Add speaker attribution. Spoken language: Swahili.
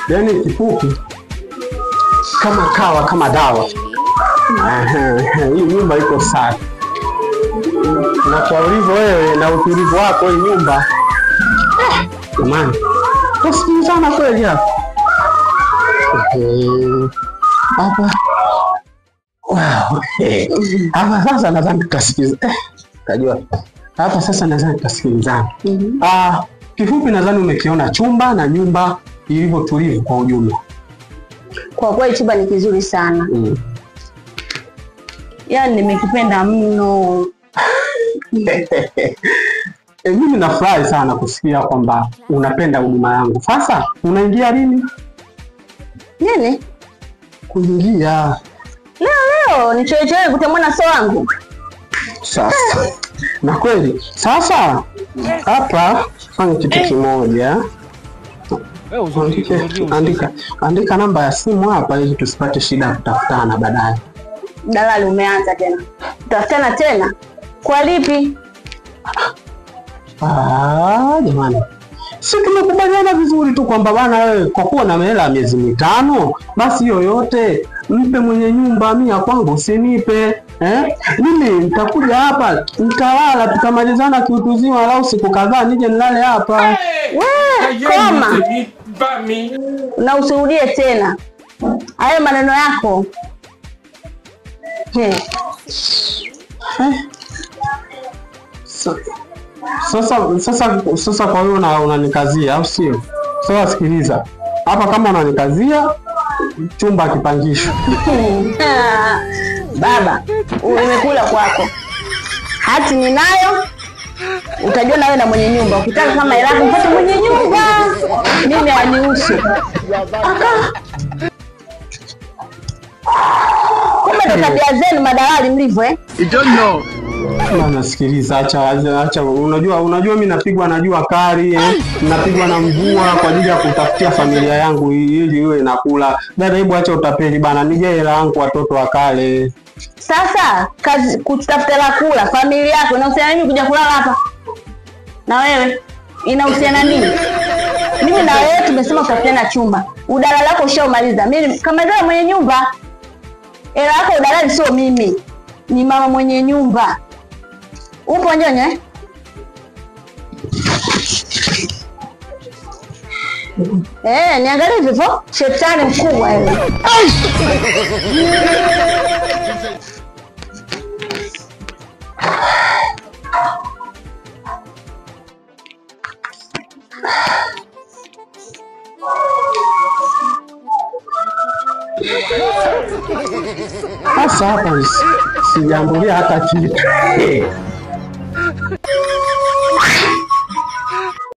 Speaker 1: Yaani kifupi kama kawa kama dawa. Hii nyumba iko safi. Na kwa ulivyo wewe na utulivu wako hii nyumba. Jamani. Tusikilizana kweli hapa. Hapa. Wow. Hapa sasa nadhani tutasikilizana. Kajua. Hapa sasa nadhani tutasikilizana. Kifupi nadhani umekiona chumba na nyumba ilivyo tulivu kwa ujumla.
Speaker 2: Kwa kweli chumba ni kizuri sana. Yaani nimekipenda mno.
Speaker 1: Mimi nafurahi sana kusikia kwamba unapenda huduma yangu. Sasa unaingia lini?
Speaker 2: Nini?
Speaker 1: Kuingia.
Speaker 2: Leo ni chochote kutamwona so wangu.
Speaker 1: Sasa. Na kweli. Sasa hapa fanya kitu kimoja. Andika namba ya simu hapa ili tusipate shida kutafutana baadaye.
Speaker 2: Dalali umeanza tena. Tutafutana tena? Kwa lipi?
Speaker 1: Jamani. Si tumekubaliana vizuri tu kwamba bana wewe kwa kuwa na hela miezi 5, basi yoyote mpe mwenye nyumba, mimi ya kwangu usinipe. Mimi nitakuja hapa, nitalala, tutamalizana kiutuzima, walau siku kadhaa nije nilale hapa.
Speaker 2: Koma. Na usirudie tena hayo maneno yako.
Speaker 1: Sasa kwa hiyo unanikazia au sio? Sasa sikiliza. Hapa kama unanikazia chumba kipangishwe.
Speaker 2: Baba, umekula kwako. Hati ninayo. Utajua na wewe na mwenye nyumba. Ukitaka kama hela yako mpate mwenye nyumba. Mimi hanihusu. Kumbe ndo tabia zenu madalali mlivyo
Speaker 3: You don't know.
Speaker 1: Bana sikiliza, acha. Unajua mimi napigwa na jua kali, napigwa na mvua kwa ajili ya kutafutia familia yangu ili iwe nakula. Dada, hebu acha utapeli bana, nije hela yangu watoto wakale.
Speaker 2: Sasa kazi kutafuta la kula familia yako inahusiana nini kuja kulala hapa? Na wewe inahusiana nini? Mimi na wewe tumesema tutafutana chumba. Udalali wako ushaumaliza. Mimi kama ndio mwenye nyumba. Hela yako udalali sio mimi. Ni mama mwenye nyumba. Upo nyonye? Niangalie hivyo, shetani mkubwa wewe.
Speaker 1: Sasa hapa sijaambulia hata kitu.